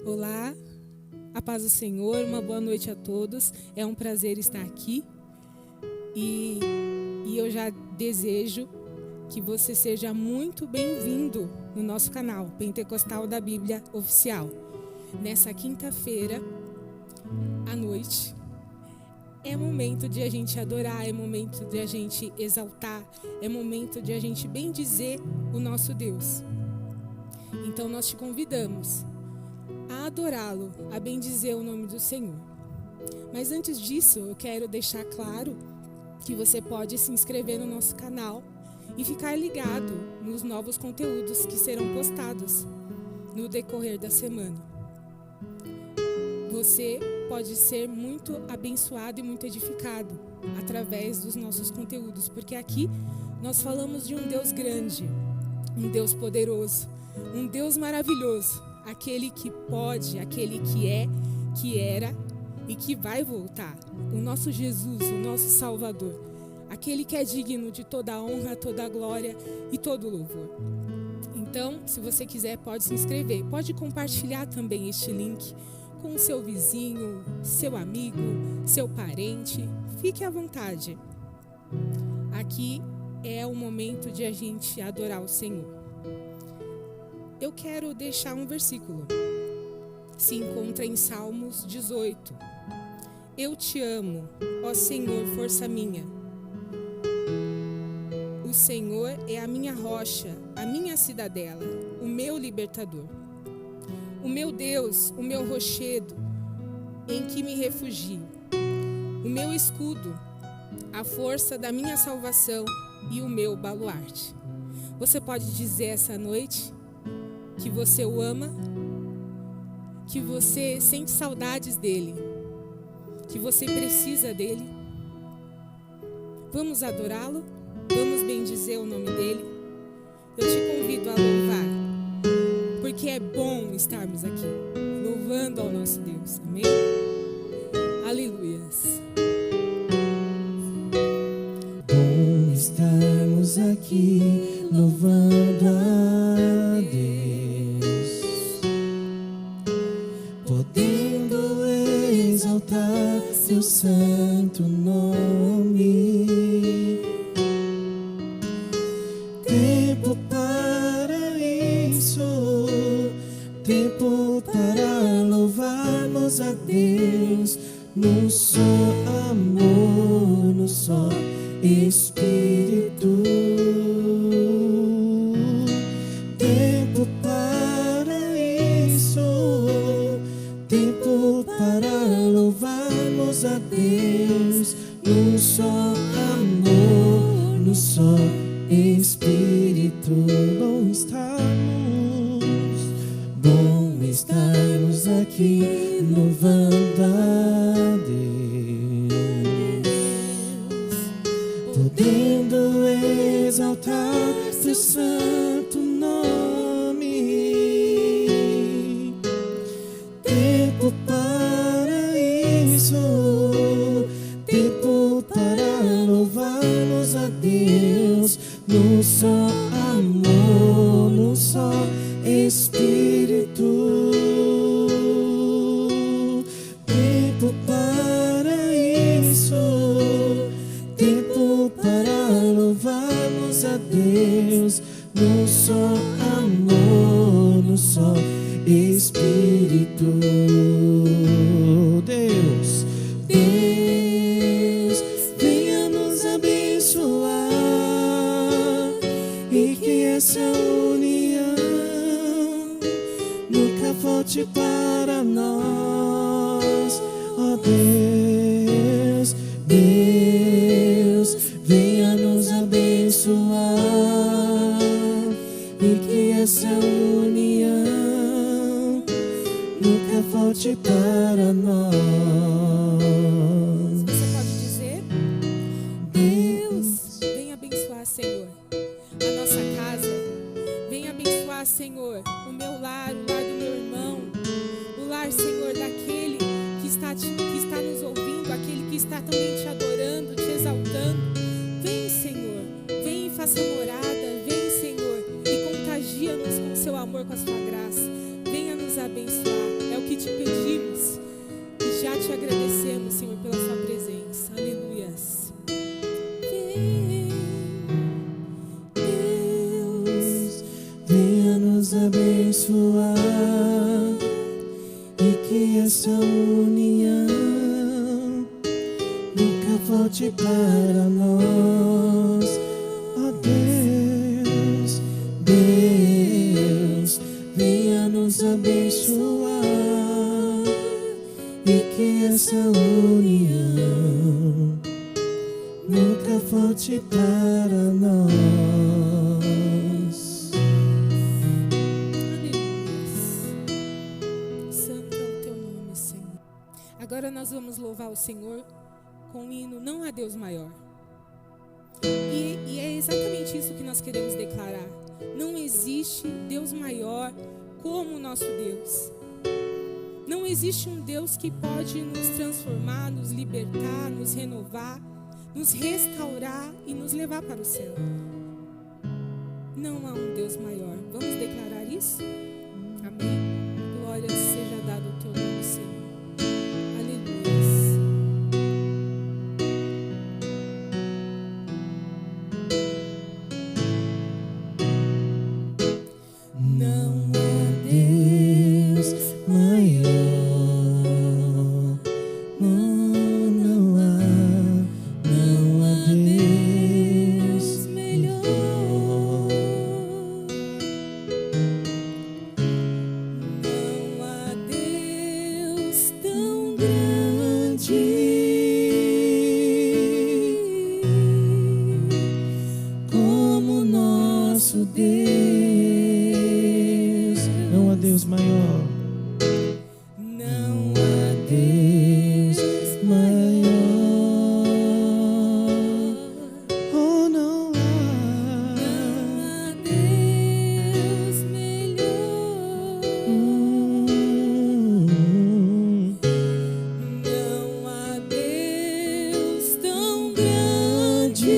Olá, a paz do Senhor, uma boa noite a todos. É um prazer estar aqui e eu já desejo que você seja muito bem-vindo no nosso canal Pentecostal da Bíblia Oficial. Nessa quinta-feira à noite, é momento de a gente adorar, é momento de a gente exaltar, é momento de a gente bendizer o nosso Deus. Então nós te convidamos a adorá-lo, a bendizer o nome do Senhor. Mas antes disso, eu quero deixar claro que você pode se inscrever no nosso canal e ficar ligado nos novos conteúdos que serão postados no decorrer da semana. Você pode ser muito abençoado e muito edificado através dos nossos conteúdos, porque aqui nós falamos de um Deus grande, um Deus poderoso, um Deus maravilhoso, aquele que pode, aquele que é, que era e que vai voltar. O nosso Jesus, o nosso Salvador, aquele que é digno de toda a honra, toda a glória e todo o louvor. Então, se você quiser, pode se inscrever, pode compartilhar também este link com o seu vizinho, seu amigo, seu parente. Fique à vontade. Aqui é o momento de a gente adorar o Senhor. Eu quero deixar um versículo. Se encontra em Salmos 18. Eu te amo, ó Senhor, força minha. O Senhor é a minha rocha, a minha cidadela, o meu libertador. O meu Deus, o meu rochedo, em que me refugio. O meu escudo, a força da minha salvação e o meu baluarte. Você pode dizer essa noite que você o ama, que você sente saudades dele, que você precisa dele. Vamos adorá-lo? Vamos bendizer o nome dele? Eu te convido a louvar, porque é bom estarmos aqui, louvando ao nosso Deus. Amém? Aleluias. Bom estarmos aqui, louvando a Deus, podendo exaltar seu santo nome. Tempo para isso, tempo para louvarmos a Deus, no só amor, no só Espírito. Tempo para isso, tempo para louvarmos a Deus, no só amor, no só Espírito. Bom estarmos aqui, louvando a Deus, podendo exaltar seu santo nome. Tempo para isso, tempo para louvarmos a Deus, no só amor, no só Espírito. Tempo para isso, tempo para louvarmos a Deus, no só amor, no só Espírito. Deus, venha nos abençoar e que essa união nunca falte para nós. Ó Deus, venha nos abençoar e que essa união nunca falte para nós. Você pode dizer: Deus, vem abençoar, Senhor, a nossa casa. Vem abençoar, Senhor, o meu lar, o lar do meu irmão, o lar, Senhor, daquele que está nos ouvindo, aquele que está também te adorando, te exaltando. Vem, Senhor, vem e faça morada. Vem, Senhor, e contagia-nos com o seu amor, com a sua graça. Venha nos abençoar. É te pedimos e já te agradecemos, Senhor, pela sua presença. Aleluias. Deus, venha nos abençoar e que essa união nunca falte para nós. Ó Deus, Deus, venha nos abençoar e que essa união nunca falte para nós. Santo é o teu nome, Senhor. Agora nós vamos louvar o Senhor com o hino Não há Deus Maior. E é exatamente isso que nós queremos declarar. Não existe Deus maior como o nosso Deus. Não existe um Deus que pode nos transformar, nos libertar, nos renovar, nos restaurar e nos levar para o céu. Não há um Deus maior. Vamos declarar isso? Amém. Glória seja dada ao teu nome, Senhor. Aleluia. Não há Deus maior, não há Deus melhor. Não há Deus tão grande Como nosso Deus, não há Deus maior, não há Deus maior. Oh, não há Deus melhor. Não há Deus tão grande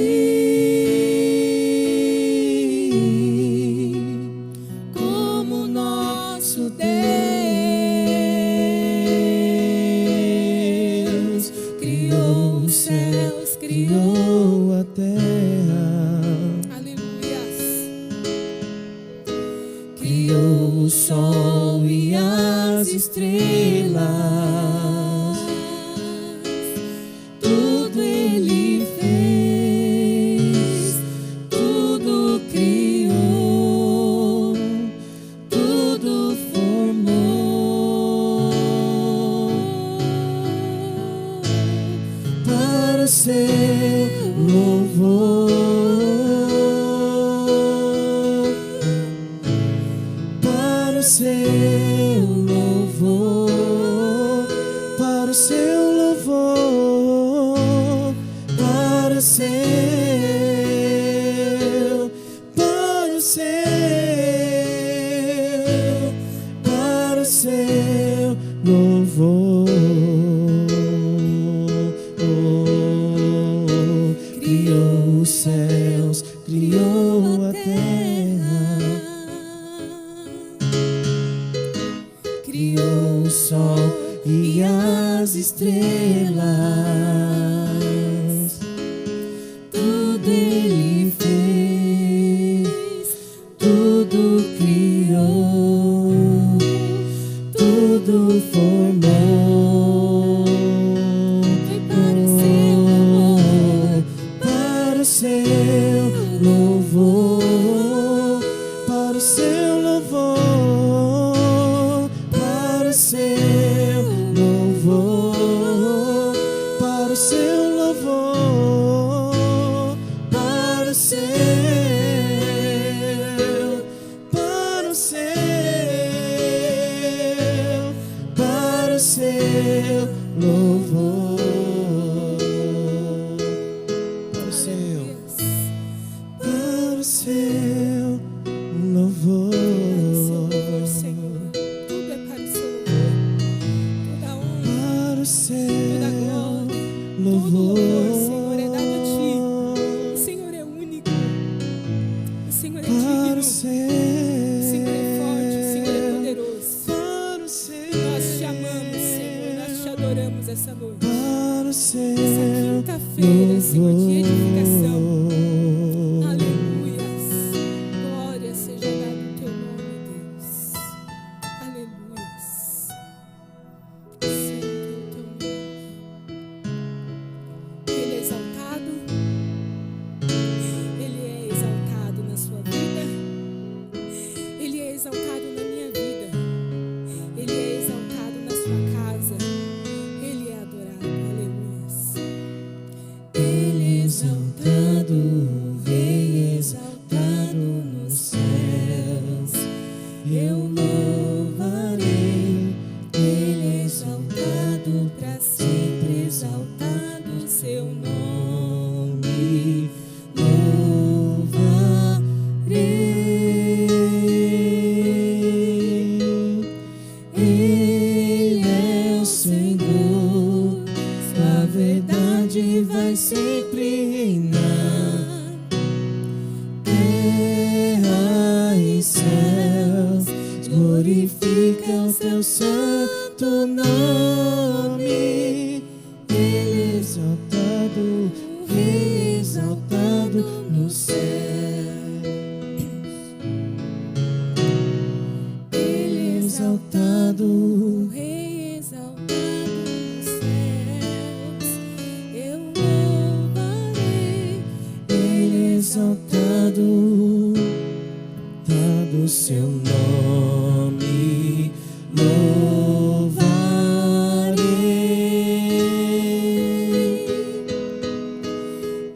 como nosso Deus. Criou os céus, criou a terra, Aleluias. criou o sol e as estrelas. Tudo Ele fez, tudo criou, tudo formou para o seu louvor, para o seu louvor, para o seu louvor, para o seu, para o seu, para o seu louvor. Criou os céus, criou a terra, criou o sol e as estrelas. Tudo Ele fez, tudo criou, tudo formou para o seu louvor, para o seu louvor, para o seu louvor, para o seu louvor, para o seu, para o seu, para o seu louvor, para o seu, para o seu louvor. Louvor, Senhor. Tudo é para o seu louvor. Toda honra, Para o seu toda glória, todo louvor, louvor, Senhor, é dado a ti. O Senhor é único. O Senhor é para digno. o O Senhor é forte. O Senhor é poderoso. para o seu, Nós te amamos, Senhor, nós te adoramos essa noite. Para o Essa seu quinta-feira, Senhor, de edificação. louvor. Aleluias. Glória seja dada ao teu nome, Deus. Aleluias. Santo é o teu nome. Ele é exaltado. Ele é exaltado na sua vida. Ele é exaltado na minha vida. Ele é exaltado na sua casa. Ele é adorado. Aleluias. Ele é exaltado, Rei exaltado nos céus. Eu louvarei. Ele é exaltado para sempre, exaltado o seu nome. Louvarei. Ele é o Senhor, sua verdade vai sempre reinar. Terra e céus glorificam o teu santo nome. Ele é exaltado, Rei exaltado nos céus. Ele é exaltado, O Rei exaltado nos céus. Eu louvarei. Ele é exaltado, dado o seu nome, louvarei.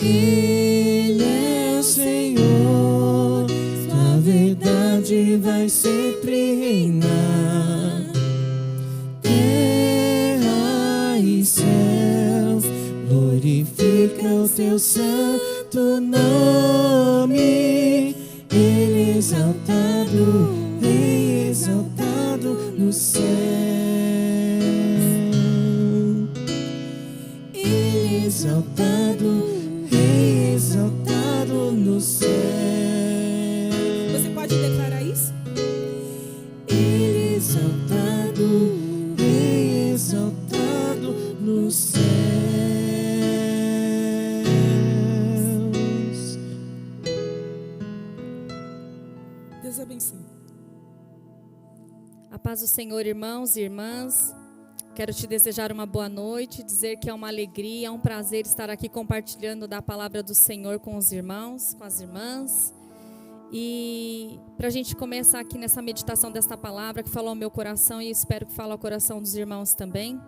Ele é o Senhor, sua verdade vai sempre reinar. Terra e céus glorificam o teu santo nome. Ele é exaltado, Rei exaltado no céu. Ele é exaltado, Rei exaltado no céu. Você pode declarar isso? Ele é exaltado, Rei exaltado nos céus. Deus abençoe. A paz do Senhor, irmãos e irmãs. Quero te desejar uma boa noite, dizer que é uma alegria, é um prazer estar aqui compartilhando da palavra do Senhor com os irmãos, com as irmãs. E para a gente começar aqui nessa meditação desta palavra que falou ao meu coração e espero que fale ao coração dos irmãos também,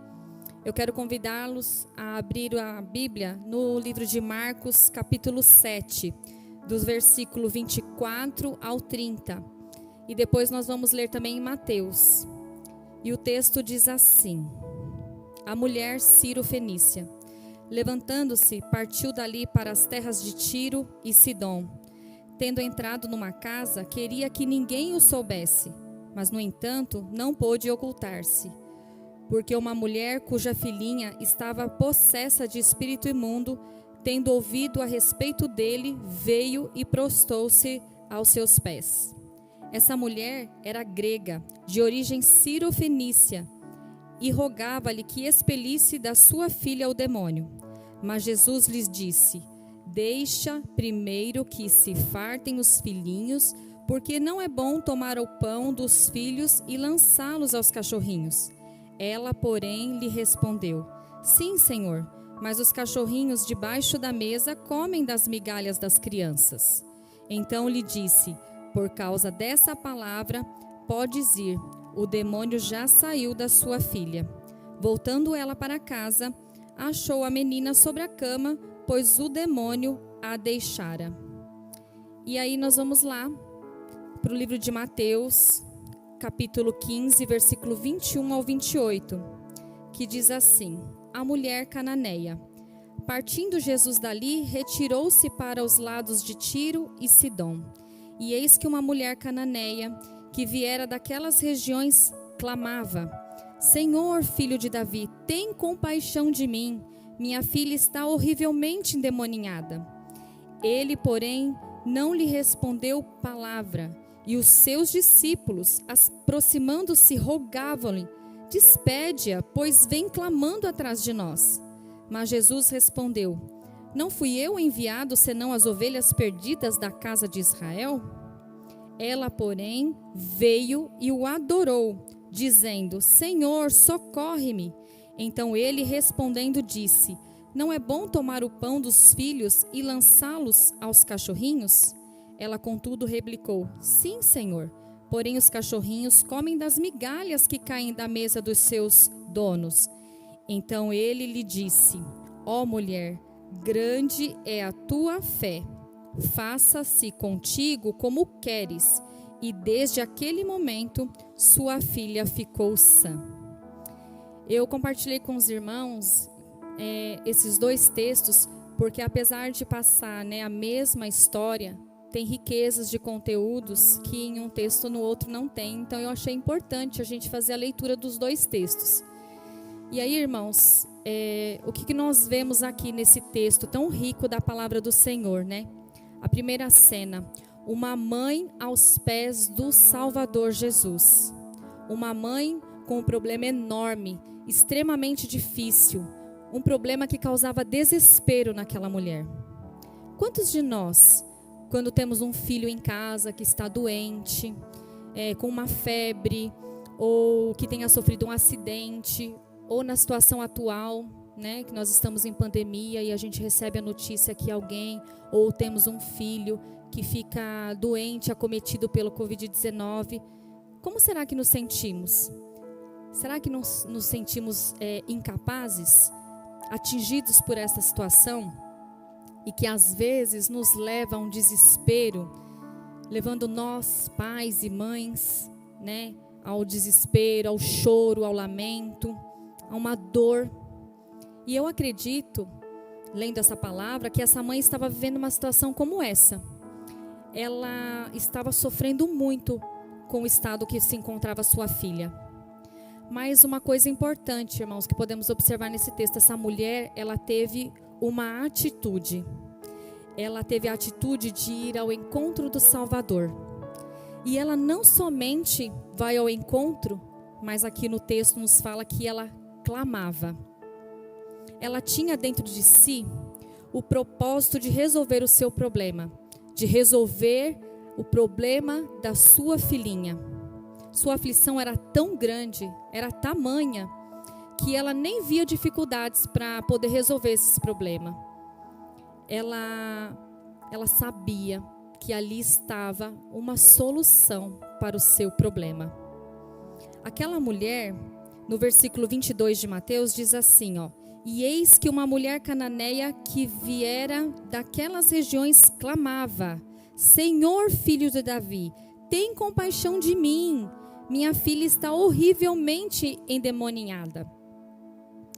eu quero convidá-los a abrir a Bíblia no livro de Marcos, capítulo 7, dos versículos 24 ao 30. E depois nós vamos ler também em Mateus. E o texto diz assim: A mulher Ciro-fenícia, levantando-se, partiu dali para as terras de Tiro e Sidom. Tendo entrado numa casa, queria que ninguém o soubesse, mas, no entanto, não pôde ocultar-se. Porque uma mulher cuja filhinha estava possessa de espírito imundo, tendo ouvido a respeito dele, veio e prostou-se aos seus pés. Essa mulher era grega, de origem ciro-fenícia, e rogava-lhe que expelisse da sua filha o demônio. Mas Jesus lhes disse: Deixa primeiro que se fartem os filhinhos, porque não é bom tomar o pão dos filhos e lançá-los aos cachorrinhos. Ela, porém, lhe respondeu: Sim, Senhor, mas os cachorrinhos debaixo da mesa comem das migalhas das crianças. Então lhe disse: Por causa dessa palavra, podes ir, o demônio já saiu da sua filha. Voltando ela para casa, achou a menina sobre a cama, pois o demônio a deixara. E aí nós vamos lá para o livro de Mateus, capítulo 15, versículo 21 ao 28, que diz assim: A mulher cananeia. Partindo Jesus dali, retirou-se para os lados de Tiro e Sidom. E eis que uma mulher cananeia, que viera daquelas regiões, clamava: Senhor, filho de Davi, tem compaixão de mim. Minha filha está horrivelmente endemoninhada. Ele, porém, não lhe respondeu palavra. E os seus discípulos, aproximando-se, rogavam-lhe: Despede-a, pois vem clamando atrás de nós. Mas Jesus respondeu: Não fui eu enviado senão as ovelhas perdidas da casa de Israel? Ela, porém, veio e o adorou, dizendo: Senhor, socorre-me. Então ele, respondendo, disse: Não é bom tomar o pão dos filhos e lançá-los aos cachorrinhos? Ela, contudo, replicou: Sim, Senhor. Porém, os cachorrinhos comem das migalhas que caem da mesa dos seus donos. Então ele lhe disse: Ó mulher, grande é a tua fé. Faça-se contigo como queres. E desde aquele momento, sua filha ficou sã. Eu compartilhei com os irmãos esses dois textos, porque apesar de passar, a mesma história, tem riquezas de conteúdos que em um texto no outro não tem. Então eu achei importante a gente fazer a leitura dos dois textos. E aí, irmãos, o que nós vemos aqui nesse texto tão rico da palavra do Senhor, A primeira cena: uma mãe aos pés do Salvador Jesus. Uma mãe com um problema enorme, extremamente difícil, um problema que causava desespero naquela mulher. Quantos de nós, quando temos um filho em casa que está doente, com uma febre, ou que tenha sofrido um acidente, ou na situação atual, que nós estamos em pandemia e a gente recebe a notícia que alguém, ou temos um filho que fica doente, acometido pelo Covid-19, como será que nos sentimos? Será que nos sentimos incapazes, atingidos por essa situação? E que às vezes nos leva a um desespero, levando nós, pais e mães, ao desespero, ao choro, ao lamento, a uma dor. E eu acredito, lendo essa palavra, que essa mãe estava vivendo uma situação como essa. Ela estava sofrendo muito com o estado que se encontrava sua filha. Mas uma coisa importante, irmãos, que podemos observar nesse texto: essa mulher, ela teve uma atitude. Ela teve a atitude de ir ao encontro do Salvador. E ela não somente vai ao encontro, mas aqui no texto nos fala que ela clamava. Ela tinha dentro de si o propósito de resolver o seu problema, de resolver o problema da sua filhinha. Sua aflição era tão grande, era tamanha, que ela nem via dificuldades para poder resolver esse problema. Ela sabia que ali estava uma solução para o seu problema. Aquela mulher, no versículo 22 de Mateus, diz assim, E eis que uma mulher cananeia que viera daquelas regiões clamava: Senhor, filho de Davi, tem compaixão de mim. Minha filha está horrivelmente endemoniada.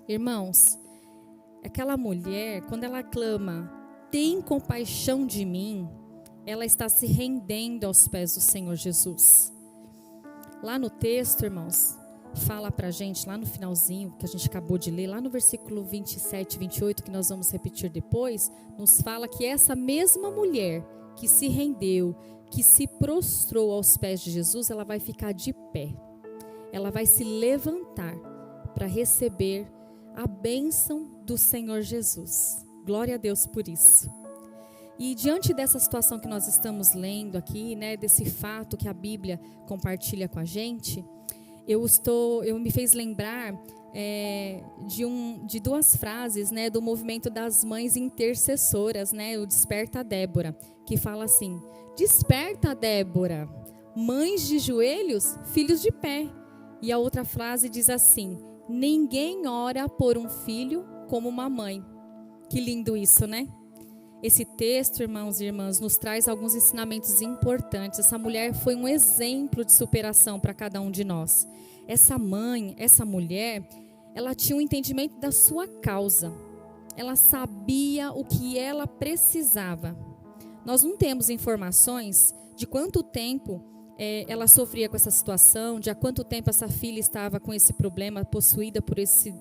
Irmãos, aquela mulher, quando ela clama, tem compaixão de mim, ela está se rendendo aos pés do Senhor Jesus. Lá no texto, irmãos, fala pra gente, lá no finalzinho, que a gente acabou de ler, lá no versículo 27 e 28, que nós vamos repetir depois, nos fala que essa mesma mulher que se rendeu, que se prostrou aos pés de Jesus, ela vai ficar de pé. Ela vai se levantar para receber a bênção do Senhor Jesus. Glória a Deus por isso. E diante dessa situação que nós estamos lendo aqui, desse fato que a Bíblia compartilha com a gente, eu me fez lembrar de duas frases, do movimento das mães intercessoras, o Desperta Débora, que fala assim: Desperta, Débora, mães de joelhos, filhos de pé. E a outra frase diz assim: Ninguém ora por um filho como uma mãe. Que lindo isso, Esse texto, irmãos e irmãs, nos traz alguns ensinamentos importantes. Essa mulher foi um exemplo de superação para cada um de nós. Essa mãe, essa mulher, ela tinha um entendimento da sua causa. Ela sabia o que ela precisava. Nós não temos informações de quanto tempo ela sofria com essa situação, de há quanto tempo essa filha estava com esse problema, possuída por esse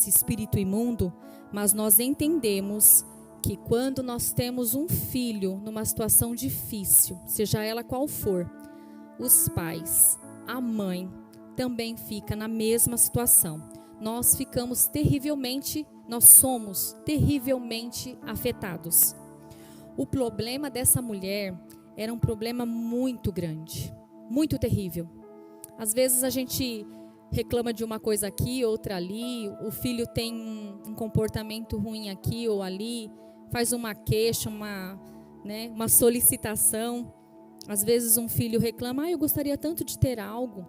espírito imundo, mas nós entendemos que quando nós temos um filho numa situação difícil, seja ela qual for, os pais, a mãe, também fica na mesma situação. Nós somos terrivelmente afetados. O problema dessa mulher era um problema muito grande, muito terrível. Às vezes a gente reclama de uma coisa aqui, outra ali, o filho tem um comportamento ruim aqui ou ali, faz uma queixa, uma solicitação. Às vezes um filho reclama, eu gostaria tanto de ter algo,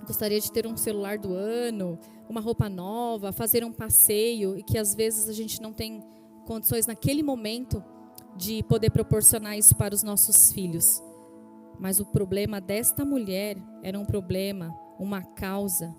gostaria de ter um celular do ano, uma roupa nova, fazer um passeio, e que às vezes a gente não tem condições naquele momento de poder proporcionar isso para os nossos filhos. Mas o problema desta mulher era um problema, uma causa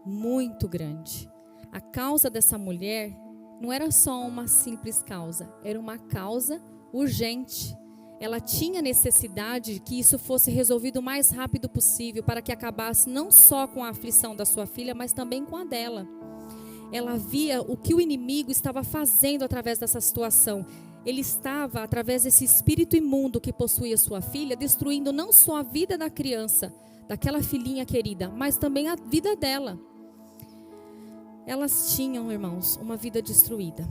muito grande. A causa dessa mulher não era só uma simples causa, era uma causa urgente. Ela tinha necessidade que isso fosse resolvido o mais rápido possível, para que acabasse não só com a aflição da sua filha, mas também com a dela. Ela via o que o inimigo estava fazendo através dessa situação. Ele estava, através desse espírito imundo que possuía sua filha, destruindo não só a vida da criança, daquela filhinha querida, mas também a vida dela. Elas tinham, irmãos, uma vida destruída.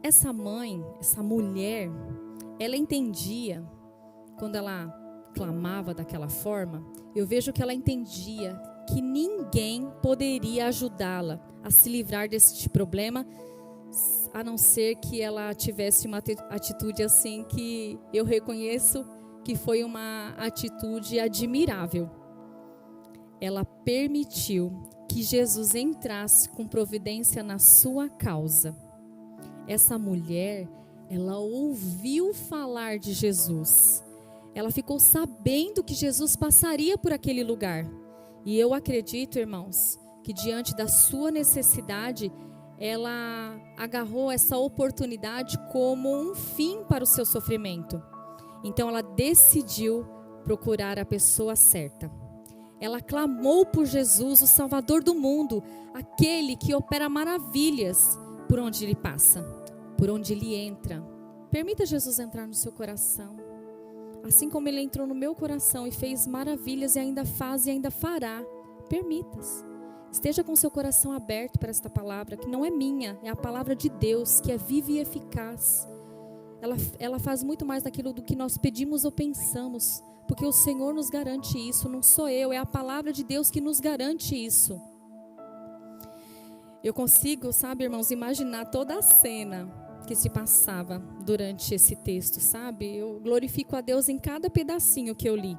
Essa mãe, essa mulher, ela entendia, quando ela clamava daquela forma, eu vejo que ela entendia que ninguém poderia ajudá-la a se livrar desse problema, a não ser que ela tivesse uma atitude assim, que eu reconheço que foi uma atitude admirável. Ela permitiu que Jesus entrasse com providência na sua causa. Essa mulher, ela ouviu falar de Jesus. Ela ficou sabendo que Jesus passaria por aquele lugar. E eu acredito, irmãos, que diante da sua necessidade, ela agarrou essa oportunidade como um fim para o seu sofrimento. Então ela decidiu procurar a pessoa certa. Ela clamou por Jesus, o Salvador do mundo, aquele que opera maravilhas por onde ele passa, por onde ele entra. Permita Jesus entrar no seu coração, assim como ele entrou no meu coração e fez maravilhas, e ainda faz e ainda fará. Permita-se. Esteja com seu coração aberto para esta palavra, que não é minha, é a palavra de Deus, que é viva e eficaz. Ela faz muito mais daquilo do que nós pedimos ou pensamos, porque o Senhor nos garante isso, não sou eu, é a palavra de Deus que nos garante isso. Eu consigo, sabe, irmãos, imaginar toda a cena que se passava durante esse texto, sabe? Eu glorifico a Deus em cada pedacinho que eu li.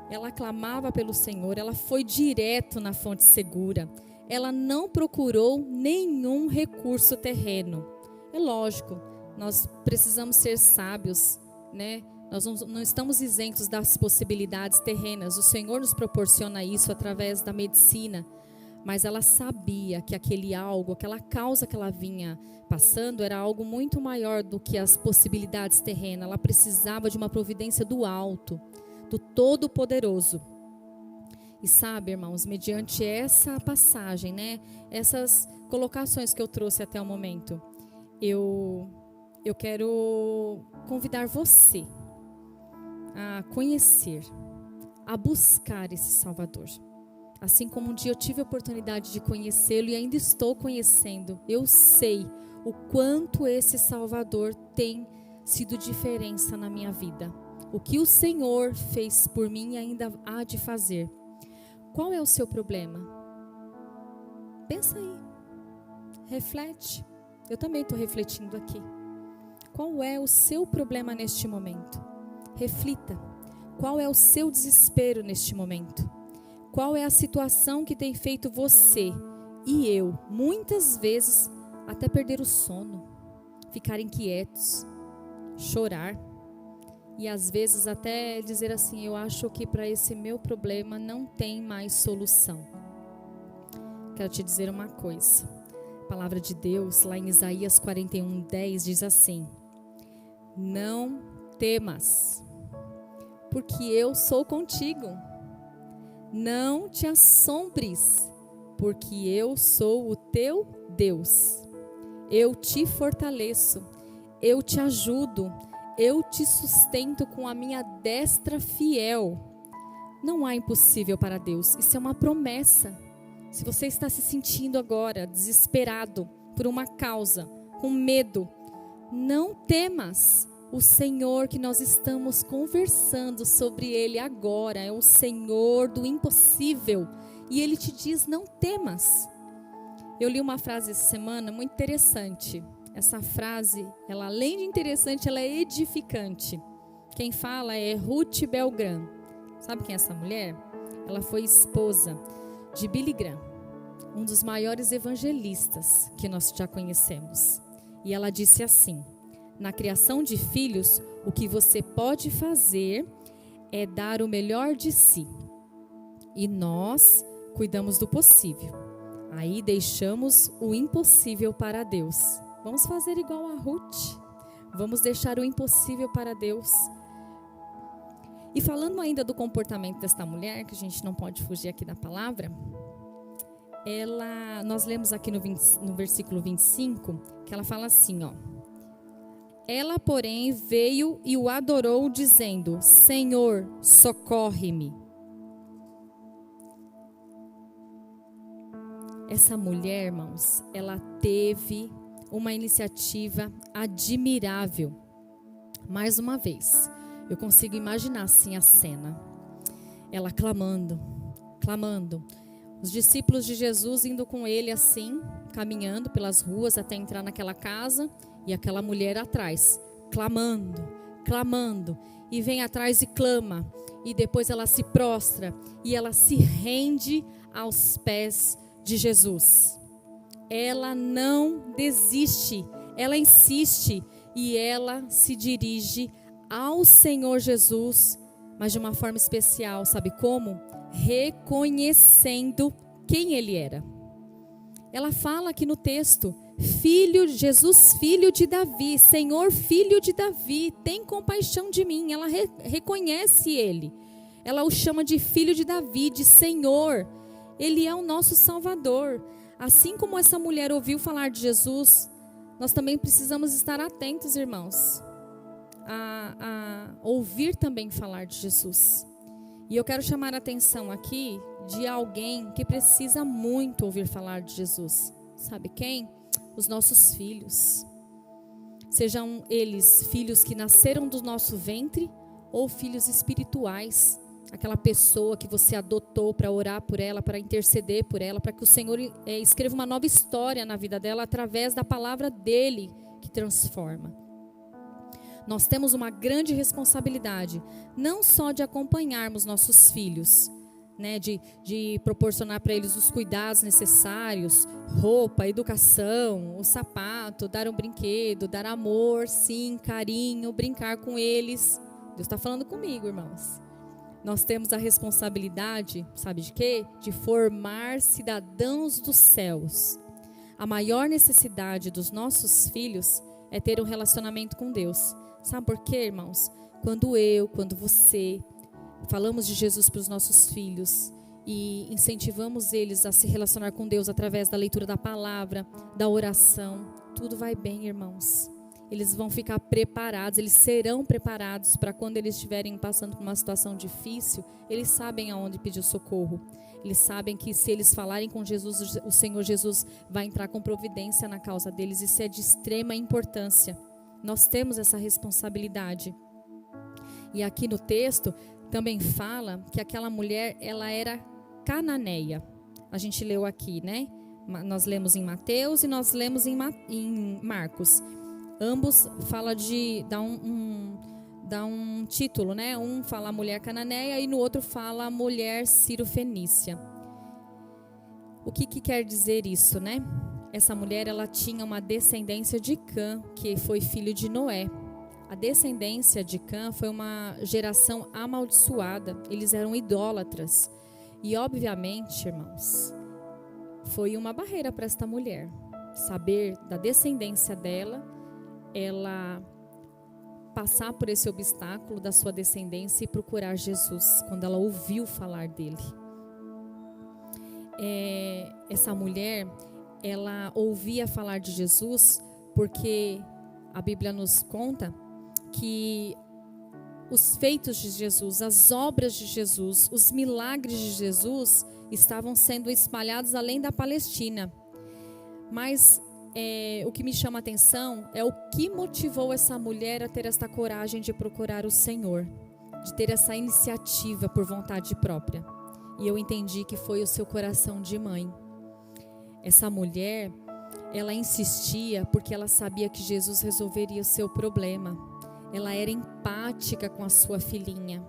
Ela clamava pelo Senhor, ela foi direto na fonte segura. Ela não procurou nenhum recurso terreno. É lógico, nós precisamos ser sábios, né? Nós não estamos isentos das possibilidades terrenas. O Senhor nos proporciona isso através da medicina. Mas ela sabia que aquele algo, aquela causa que ela vinha passando era algo muito maior do que as possibilidades terrenas. Ela precisava de uma providência do alto, do Todo-Poderoso. E sabe, irmãos, mediante essa passagem, né, essas colocações que eu trouxe até o momento, eu quero convidar você a conhecer, a buscar esse Salvador. Assim como um dia eu tive a oportunidade de conhecê-lo e ainda estou conhecendo, eu sei o quanto esse Salvador tem sido diferença na minha vida. O que o Senhor fez por mim e ainda há de fazer. Qual é o seu problema? Pensa aí, reflete. Eu também estou refletindo aqui. Qual é o seu problema neste momento? Reflita. Qual é o seu desespero neste momento? Qual é a situação que tem feito você e eu, muitas vezes, até perder o sono, ficar inquietos, chorar e às vezes até dizer assim, eu acho que para esse meu problema não tem mais solução. Quero te dizer uma coisa, a palavra de Deus lá em Isaías 41:10 diz assim: não temas, porque eu sou contigo. Não te assombres, porque eu sou o teu Deus. Eu te fortaleço, eu te ajudo, eu te sustento com a minha destra fiel. Não há impossível para Deus. Isso é uma promessa. Se você está se sentindo agora desesperado por uma causa, com medo, não temas. O Senhor que nós estamos conversando sobre Ele agora é o Senhor do impossível. E Ele te diz, não temas. Eu li uma frase essa semana muito interessante. Essa frase, ela além de interessante, ela é edificante. Quem fala é Ruth Belgram. Sabe quem é essa mulher? Ela foi esposa de Billy Graham, um dos maiores evangelistas que nós já conhecemos. E ela disse assim: na criação de filhos, o que você pode fazer é dar o melhor de si. E nós cuidamos do possível. Aí deixamos o impossível para Deus. Vamos fazer igual a Ruth. Vamos deixar o impossível para Deus. E falando ainda do comportamento desta mulher, que a gente não pode fugir aqui da palavra, nós lemos aqui no versículo 25, que ela fala assim, ó. Ela, porém, veio e o adorou, dizendo: Senhor, socorre-me. Essa mulher, irmãos, ela teve uma iniciativa admirável. Mais uma vez, eu consigo imaginar assim a cena. Ela clamando, clamando. Os discípulos de Jesus indo com ele assim, caminhando pelas ruas até entrar naquela casa. E aquela mulher atrás, clamando, clamando. E vem atrás e clama. E depois ela se prostra. E ela se rende aos pés de Jesus. Ela não desiste. Ela insiste. E ela se dirige ao Senhor Jesus. Mas de uma forma especial, sabe como? Reconhecendo quem Ele era. Ela fala aqui no texto: Jesus, filho de Davi, Senhor, filho de Davi, tem compaixão de mim. Ela reconhece Ele. Ela o chama de filho de Davi, de Senhor. Ele é o nosso Salvador. Assim como essa mulher ouviu falar de Jesus, nós também precisamos estar atentos, irmãos, a ouvir também falar de Jesus. E eu quero chamar a atenção aqui de alguém que precisa muito ouvir falar de Jesus. Sabe quem? Os nossos filhos. Sejam eles filhos que nasceram do nosso ventre ou filhos espirituais. Aquela pessoa que você adotou para orar por ela, para interceder por ela, para que o Senhor escreva uma nova história na vida dela através da palavra dele que transforma. Nós temos uma grande responsabilidade, não só de acompanharmos nossos filhos, né, de proporcionar para eles os cuidados necessários, roupa, educação, o sapato, dar um brinquedo, dar amor, sim, carinho, brincar com eles. Deus está falando comigo, irmãos. Nós temos a responsabilidade, sabe de quê? De formar cidadãos dos céus. A maior necessidade dos nossos filhos é ter um relacionamento com Deus. Sabe por quê, irmãos? Quando você falamos de Jesus para os nossos filhos e incentivamos eles a se relacionar com Deus através da leitura da palavra, da oração, tudo vai bem, irmãos. Eles vão ficar preparados, eles serão preparados para quando eles estiverem passando por uma situação difícil, eles sabem aonde pedir socorro. Eles sabem que se eles falarem com Jesus, o Senhor Jesus vai entrar com providência na causa deles. Isso é de extrema importância. Nós temos essa responsabilidade. E aqui no texto também fala que aquela mulher, ela era cananeia. A gente leu aqui, né? Nós lemos em Mateus e nós lemos em Marcos. Ambos fala dá um título, né? Um fala mulher cananeia e no outro fala mulher cirofenícia. O que quer dizer isso, né? Essa mulher, ela tinha uma descendência de Cã, que foi filho de Noé. A descendência de Cã foi uma geração amaldiçoada. Eles eram idólatras. E, obviamente, irmãos, foi uma barreira para esta mulher. Saber da descendência dela, ela passar por esse obstáculo da sua descendência e procurar Jesus, quando ela ouviu falar dele. Essa mulher, ela ouvia falar de Jesus porque a Bíblia nos conta que os feitos de Jesus, as obras de Jesus, os milagres de Jesus estavam sendo espalhados além da Palestina. Mas o que me chama a atenção é o que motivou essa mulher a ter esta coragem de procurar o Senhor, de ter essa iniciativa por vontade própria. E eu entendi que foi o seu coração de mãe. Essa mulher, ela insistia porque ela sabia que Jesus resolveria o seu problema. Ela era empática com a sua filhinha.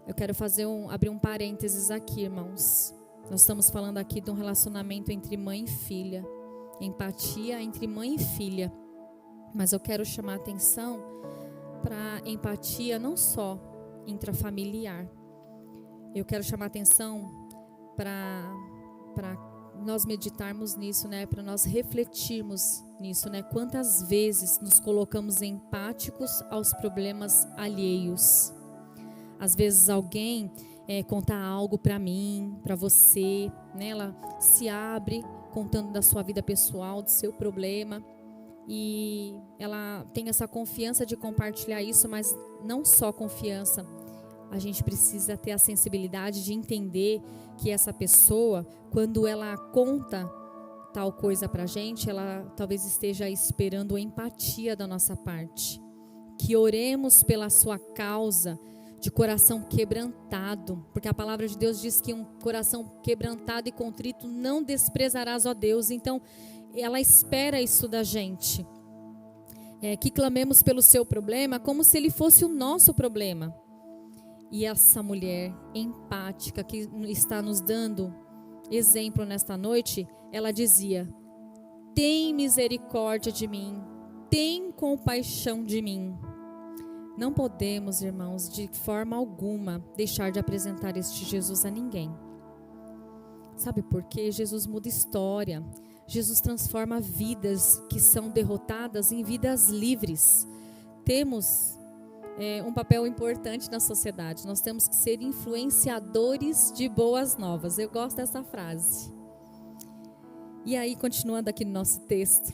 Eu quero abrir um parênteses aqui, irmãos. Nós estamos falando aqui de um relacionamento entre mãe e filha. Empatia entre mãe e filha. Mas eu quero chamar a atenção para empatia não só intrafamiliar. Eu quero chamar a atenção para nós meditarmos nisso, né? Para nós refletirmos nisso, né? Quantas vezes nos colocamos empáticos aos problemas alheios? Às vezes alguém conta algo para mim, para você, né? Ela se abre contando da sua vida pessoal, do seu problema, e ela tem essa confiança de compartilhar isso, mas não só confiança. A gente precisa ter a sensibilidade de entender que essa pessoa, quando ela conta tal coisa pra gente, ela talvez esteja esperando empatia da nossa parte. Que oremos pela sua causa de coração quebrantado, porque a palavra de Deus diz que um coração quebrantado e contrito não desprezarás, ó Deus. Então, ela espera isso da gente. Que clamemos pelo seu problema como se ele fosse o nosso problema. E essa mulher empática que está nos dando exemplo nesta noite, ela dizia: tem misericórdia de mim, tem compaixão de mim. Não podemos, irmãos, de forma alguma deixar de apresentar este Jesus a ninguém. Sabe por quê? Jesus muda história. Jesus transforma vidas que são derrotadas em vidas livres. Temos um papel importante na sociedade. Nós temos que ser influenciadores de boas novas. Eu gosto dessa frase. E aí, continuando aqui no nosso texto,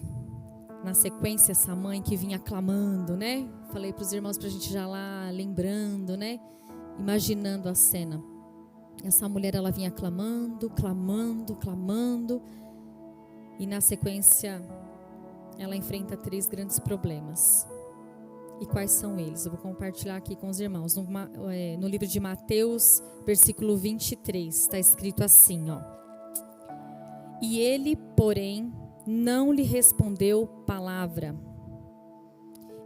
na sequência, essa mãe que vinha clamando, né? Falei para os irmãos para a gente já lá lembrando, né? Imaginando a cena. Essa mulher, ela vinha clamando, clamando, clamando. E na sequência, ela enfrenta 3 grandes problemas. E quais são eles? Eu vou compartilhar aqui com os irmãos. No livro de Mateus, versículo 23, está escrito assim, ó. E ele, porém, não lhe respondeu palavra.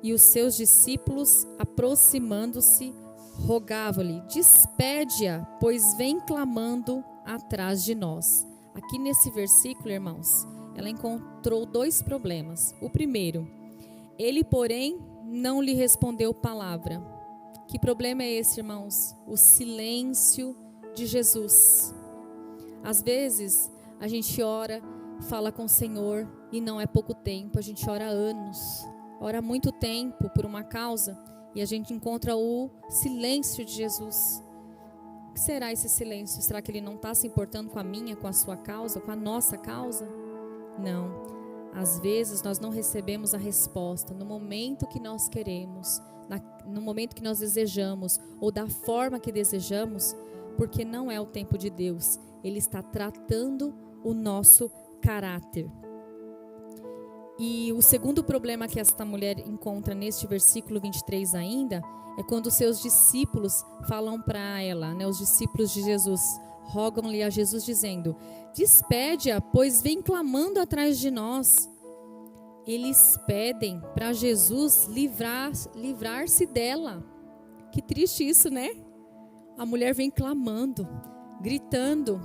E os seus discípulos, aproximando-se, rogavam-lhe: despede-a, pois vem clamando atrás de nós. Aqui nesse versículo, irmãos, ela encontrou 2 problemas. O primeiro, ele, porém, não lhe respondeu palavra. Que problema é esse, irmãos? O silêncio de Jesus. Às vezes, a gente ora, fala com o Senhor, e não é pouco tempo, a gente ora anos, ora muito tempo por uma causa, e a gente encontra o silêncio de Jesus. O que será esse silêncio? Será que ele não está se importando com a minha, com a sua causa, com a nossa causa? Não. Às vezes nós não recebemos a resposta no momento que nós queremos, no momento que nós desejamos, ou da forma que desejamos, porque não é o tempo de Deus. Ele está tratando o nosso caráter. E o segundo problema que esta mulher encontra neste versículo 23 ainda, é quando os seus discípulos falam para ela, né, os discípulos de Jesus, rogam-lhe a Jesus dizendo: despede-a, pois vem clamando atrás de nós. Eles pedem para Jesus livrar-se dela. Que triste isso, né? A mulher vem clamando, gritando,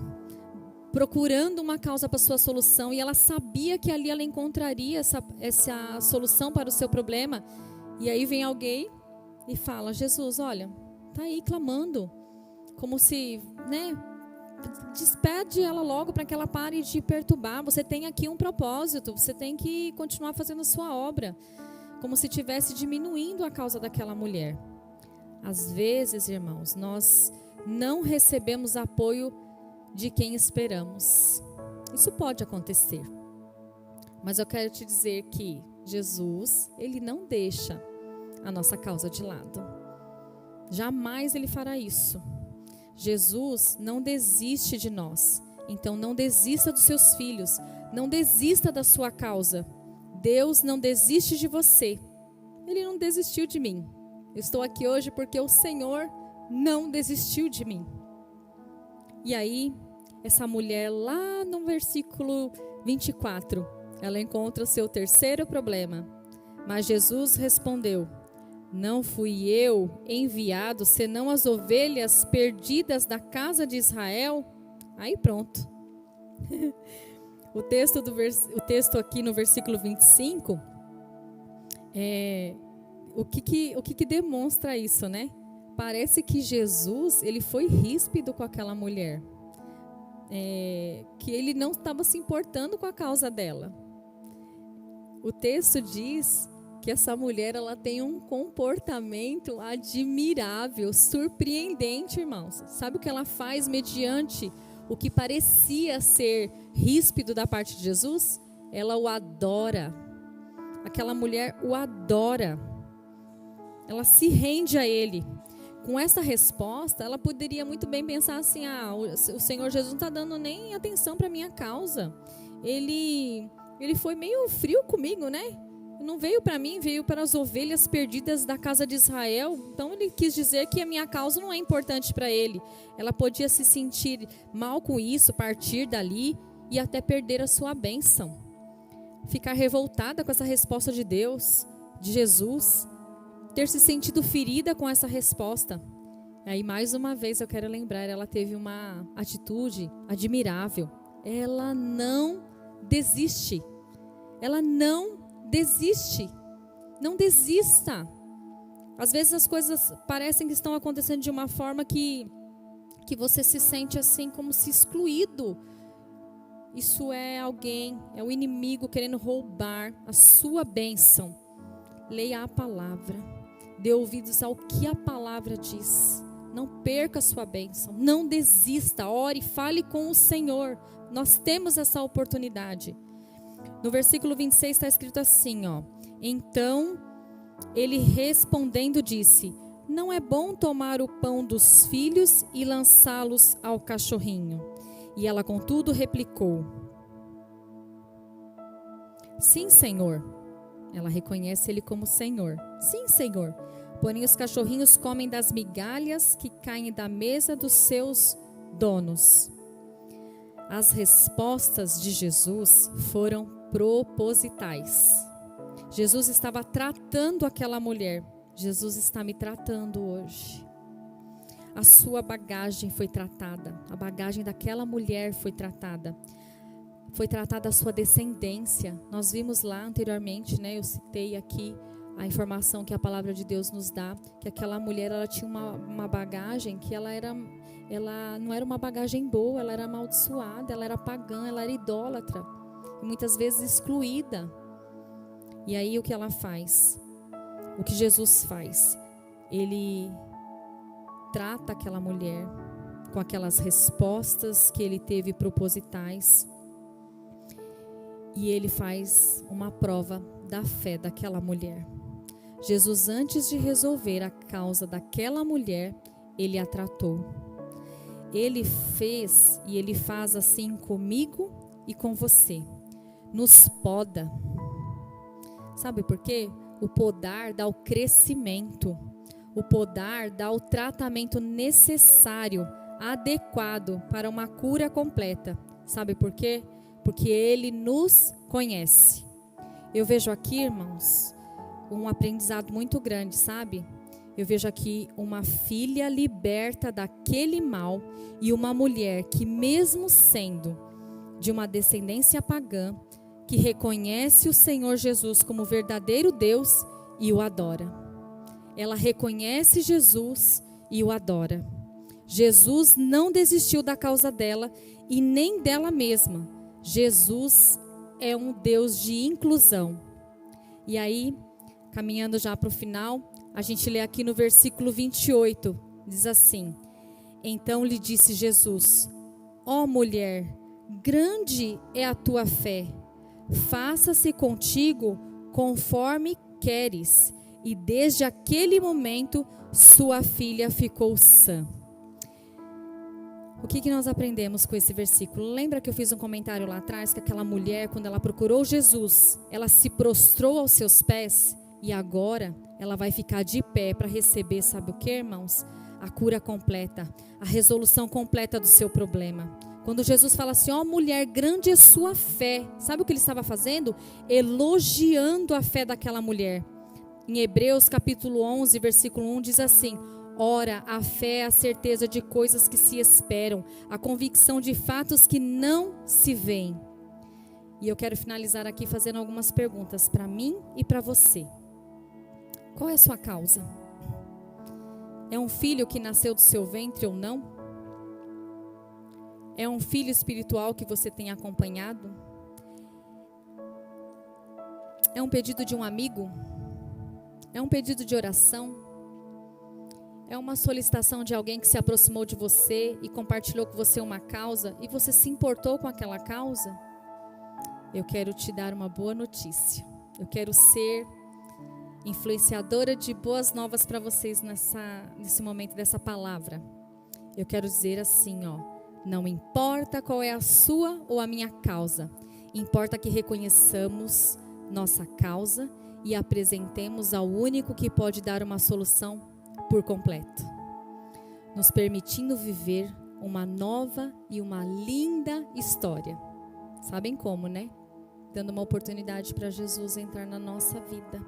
procurando uma causa para sua solução, e ela sabia que ali ela encontraria essa solução para o seu problema. E aí vem alguém e fala: Jesus, olha, tá aí clamando, como se, né, despede ela logo para que ela pare de perturbar. Você tem aqui um propósito, você tem que continuar fazendo a sua obra, como se estivesse diminuindo a causa daquela mulher. Às vezes, irmãos, nós não recebemos apoio de quem esperamos. Isso pode acontecer. Mas eu quero te dizer que Jesus, ele não deixa a nossa causa de lado. Jamais Ele fará isso. Jesus não desiste de nós. Então não desista dos seus filhos. Não desista da sua causa. Deus não desiste de você. Ele não desistiu de mim. Eu estou aqui hoje porque o Senhor não desistiu de mim. E aí, essa mulher lá no versículo 24, ela encontra o seu terceiro problema. Mas Jesus respondeu: não fui eu enviado senão as ovelhas perdidas da casa de Israel? Aí pronto. O texto aqui no versículo 25, o que demonstra isso, né? Parece que Jesus, ele foi ríspido com aquela mulher. Que ele não estava se importando com a causa dela. O texto diz que essa mulher, ela tem um comportamento admirável, surpreendente, irmãos. Sabe o que ela faz mediante o que parecia ser ríspido da parte de Jesus? Ela o adora. Aquela mulher o adora. Ela se rende a ele. Com essa resposta, ela poderia muito bem pensar assim: o Senhor Jesus não está dando nem atenção para a minha causa. Ele foi meio frio comigo, né? Não veio para mim, veio para as ovelhas perdidas da casa de Israel. Então ele quis dizer que a minha causa não é importante para ele. Ela podia se sentir mal com isso, partir dali e até perder a sua bênção. Ficar revoltada com essa resposta de Deus, de Jesus. Ter se sentido ferida com essa resposta. Aí mais uma vez eu quero lembrar, ela teve uma atitude admirável. Ela não desiste. Ela não desiste. Não desista. Às vezes as coisas parecem que estão acontecendo de uma forma que você se sente assim como se excluído. Isso é alguém, é o inimigo querendo roubar a sua bênção. Leia a palavra. Dê ouvidos ao que a palavra diz. Não perca a sua bênção. Não desista. Ore, fale com o Senhor. Nós temos essa oportunidade. No versículo 26 está escrito assim, ó. Então, ele respondendo disse: não é bom tomar o pão dos filhos e lançá-los ao cachorrinho. E ela, contudo, replicou: sim, Senhor. Ela reconhece ele como Senhor. Sim, Senhor. Porém, os cachorrinhos comem das migalhas que caem da mesa dos seus donos. As respostas de Jesus foram propositais. Jesus estava tratando aquela mulher. Jesus está me tratando hoje. A sua bagagem foi tratada. A bagagem daquela mulher foi tratada. Foi tratada a sua descendência. Nós vimos lá anteriormente, né? Eu citei aqui a informação que a palavra de Deus nos dá, que aquela mulher, ela tinha uma bagagem que ela não era uma bagagem boa, ela era amaldiçoada, ela era pagã, ela era idólatra, e muitas vezes excluída. E aí o que ela faz? O que Jesus faz? Ele trata aquela mulher com aquelas respostas que ele teve propositais, e ele faz uma prova da fé daquela mulher. Jesus, antes de resolver a causa daquela mulher, ele a tratou. Ele fez e ele faz assim comigo e com você. Nos poda. Sabe por quê? O podar dá o crescimento. O podar dá o tratamento necessário, adequado para uma cura completa. Sabe por quê? Porque ele nos conhece. Eu vejo aqui, irmãos, um aprendizado muito grande, sabe? Eu vejo aqui uma filha liberta daquele mal e uma mulher que, mesmo sendo de uma descendência pagã, que reconhece o Senhor Jesus como verdadeiro Deus e o adora. Ela reconhece Jesus e o adora. Jesus não desistiu da causa dela e nem dela mesma. Jesus é um Deus de inclusão. E aí, caminhando já para o final, a gente lê aqui no versículo 28, diz assim: então lhe disse Jesus: ó mulher, grande é a tua fé, faça-se contigo conforme queres. e desde aquele momento sua filha ficou sã. O que nós aprendemos com esse versículo? Lembra que eu fiz um comentário lá atrás que aquela mulher, quando ela procurou Jesus, ela se prostrou aos seus pés e agora ela vai ficar de pé para receber, sabe o que, irmãos? A cura completa, a resolução completa do seu problema. Quando Jesus fala assim, ó mulher, grande é sua fé. Sabe o que ele estava fazendo? Elogiando a fé daquela mulher. Em Hebreus capítulo 11, versículo 1 diz assim: ora, a fé é a certeza de coisas que se esperam, a convicção de fatos que não se veem. E eu quero finalizar aqui fazendo algumas perguntas para mim e para você. Qual é a sua causa? É um filho que nasceu do seu ventre ou não? É um filho espiritual que você tem acompanhado? É um pedido de um amigo? É um pedido de oração? É uma solicitação de alguém que se aproximou de você e compartilhou com você uma causa e você se importou com aquela causa? Eu quero te dar uma boa notícia. Eu quero ser influenciadora de boas novas para vocês nesse momento dessa palavra. Eu quero dizer assim, ó: não importa qual é a sua ou a minha causa, importa que reconheçamos nossa causa e apresentemos ao único que pode dar uma solução por completo, nos permitindo viver uma nova e uma linda história. Sabem como, né? Dando uma oportunidade para Jesus entrar na nossa vida.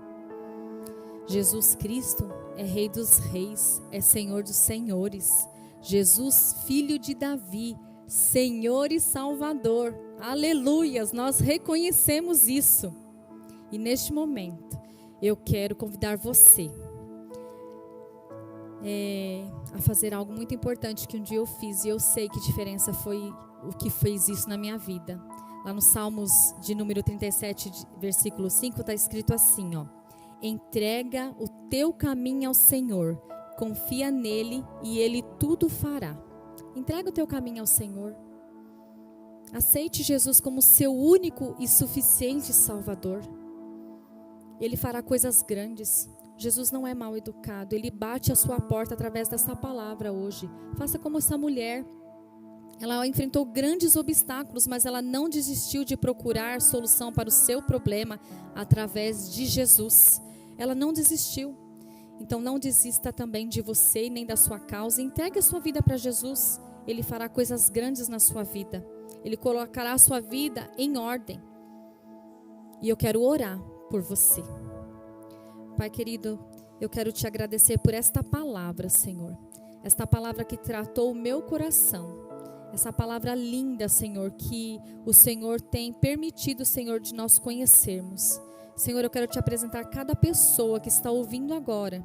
Jesus Cristo é Rei dos Reis, é Senhor dos Senhores. Jesus, filho de Davi, Senhor e Salvador. Aleluias, nós reconhecemos isso. E neste momento, eu quero convidar você a fazer algo muito importante que um dia eu fiz. E eu sei que diferença foi o que fez isso na minha vida. Lá no Salmos de número 37, versículo 5, está escrito assim, ó: entrega o teu caminho ao Senhor, confia nele e ele tudo fará. Entrega o teu caminho ao Senhor. Aceite Jesus como seu único e suficiente Salvador. Ele fará coisas grandes. Jesus não é mal educado. Ele bate a sua porta através dessa palavra hoje. Faça como essa mulher. Ela enfrentou grandes obstáculos, mas ela não desistiu de procurar solução para o seu problema através de Jesus. Ela não desistiu. Então não desista também de você e nem da sua causa. Entregue a sua vida para Jesus. Ele fará coisas grandes na sua vida. Ele colocará a sua vida em ordem. E eu quero orar por você. Pai querido, eu quero te agradecer por esta palavra, Senhor. Esta palavra que tratou o meu coração. Essa palavra linda, Senhor, que o Senhor tem permitido, Senhor, de nós conhecermos. Senhor, eu quero te apresentar cada pessoa que está ouvindo agora.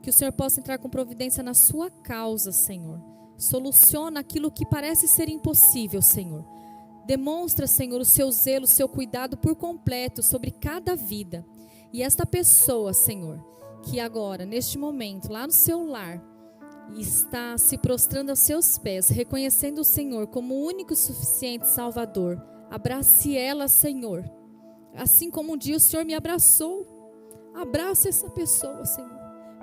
Que o Senhor possa entrar com providência na sua causa, Senhor. Soluciona aquilo que parece ser impossível, Senhor. Demonstra, Senhor, o seu zelo, o seu cuidado por completo sobre cada vida. E esta pessoa, Senhor, que agora, neste momento, lá no seu lar, está se prostrando aos seus pés, reconhecendo o Senhor como o único e suficiente Salvador. Abrace ela, Senhor. Assim como um dia o Senhor me abraçou. Abrace essa pessoa, Senhor.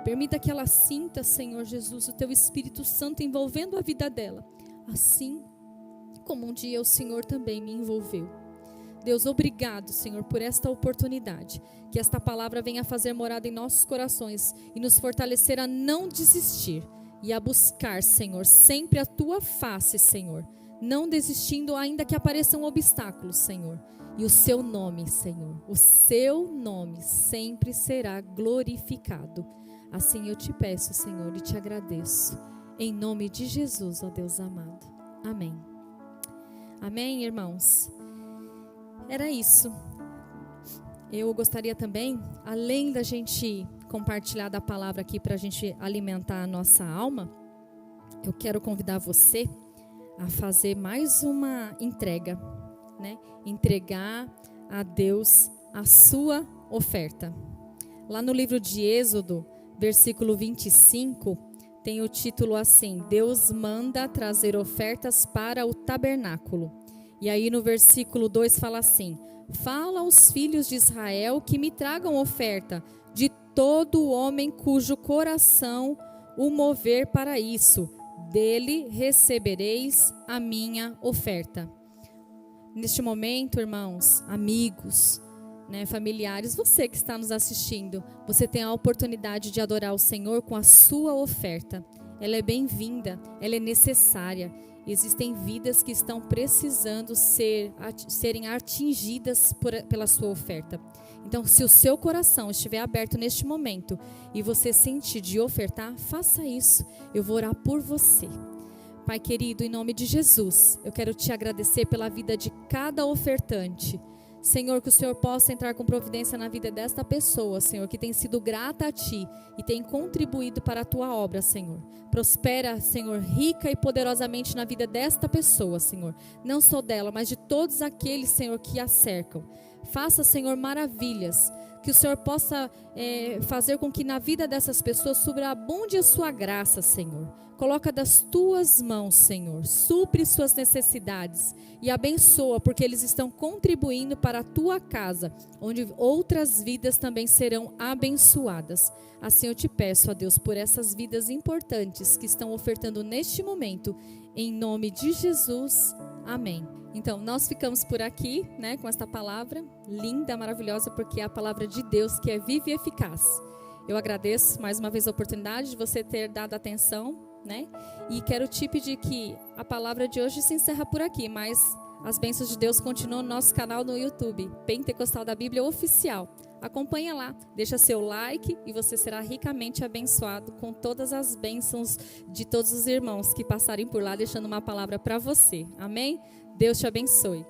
Permita que ela sinta, Senhor Jesus, o teu Espírito Santo envolvendo a vida dela. Assim como um dia o Senhor também me envolveu. Deus, obrigado, Senhor, por esta oportunidade. Que esta palavra venha fazer morada em nossos corações e nos fortalecer a não desistir e a buscar, Senhor, sempre a tua face, Senhor. Não desistindo ainda que apareçam obstáculos, Senhor. E o seu nome, Senhor, o seu nome sempre será glorificado. Assim eu te peço, Senhor, e te agradeço. Em nome de Jesus, ó Deus amado. Amém. Amém, irmãos? Era isso. Eu gostaria também, além da gente compartilhar da palavra aqui para a gente alimentar a nossa alma, eu quero convidar você a fazer mais uma entrega, né? Entregar a Deus a sua oferta. Lá no livro de Êxodo, versículo 25, tem o título assim: Deus manda trazer ofertas para o tabernáculo. E aí no versículo 2 fala assim: fala aos filhos de Israel que me tragam oferta de todo homem cujo coração o mover para isso, dele recebereis a minha oferta. Neste momento, irmãos, amigos, familiares, você que está nos assistindo, você tem a oportunidade de adorar o Senhor com a sua oferta. Ela é bem-vinda, ela é necessária. Existem vidas que estão precisando serem atingidas pela sua oferta. Então, se o seu coração estiver aberto neste momento e você sentir de ofertar, faça isso. Eu vou orar por você. Pai querido, em nome de Jesus, eu quero te agradecer pela vida de cada ofertante. Senhor, que o Senhor possa entrar com providência na vida desta pessoa, Senhor, que tem sido grata a Ti e tem contribuído para a Tua obra, Senhor. Prospera, Senhor, rica e poderosamente na vida desta pessoa, Senhor. Não só dela, mas de todos aqueles, Senhor, que a cercam. Faça, Senhor, maravilhas. Que o Senhor possa fazer com que na vida dessas pessoas sobreabunde a Sua graça, Senhor. Coloca das Tuas mãos, Senhor. Supre suas necessidades e abençoa, porque eles estão contribuindo para a Tua casa, onde outras vidas também serão abençoadas. Assim eu te peço, ó Deus, por essas vidas importantes que estão ofertando neste momento. Em nome de Jesus. Amém. Então, nós ficamos por aqui, com esta palavra linda, maravilhosa, porque é a palavra de Deus que é viva e eficaz. Eu agradeço mais uma vez a oportunidade de você ter dado atenção, e quero te pedir que a palavra de hoje se encerra por aqui, mas as bênçãos de Deus continuam no nosso canal no YouTube, Pentecostal da Bíblia Oficial. Acompanha lá, deixa seu like e você será ricamente abençoado com todas as bênçãos de todos os irmãos que passarem por lá, deixando uma palavra para você. Amém? Deus te abençoe.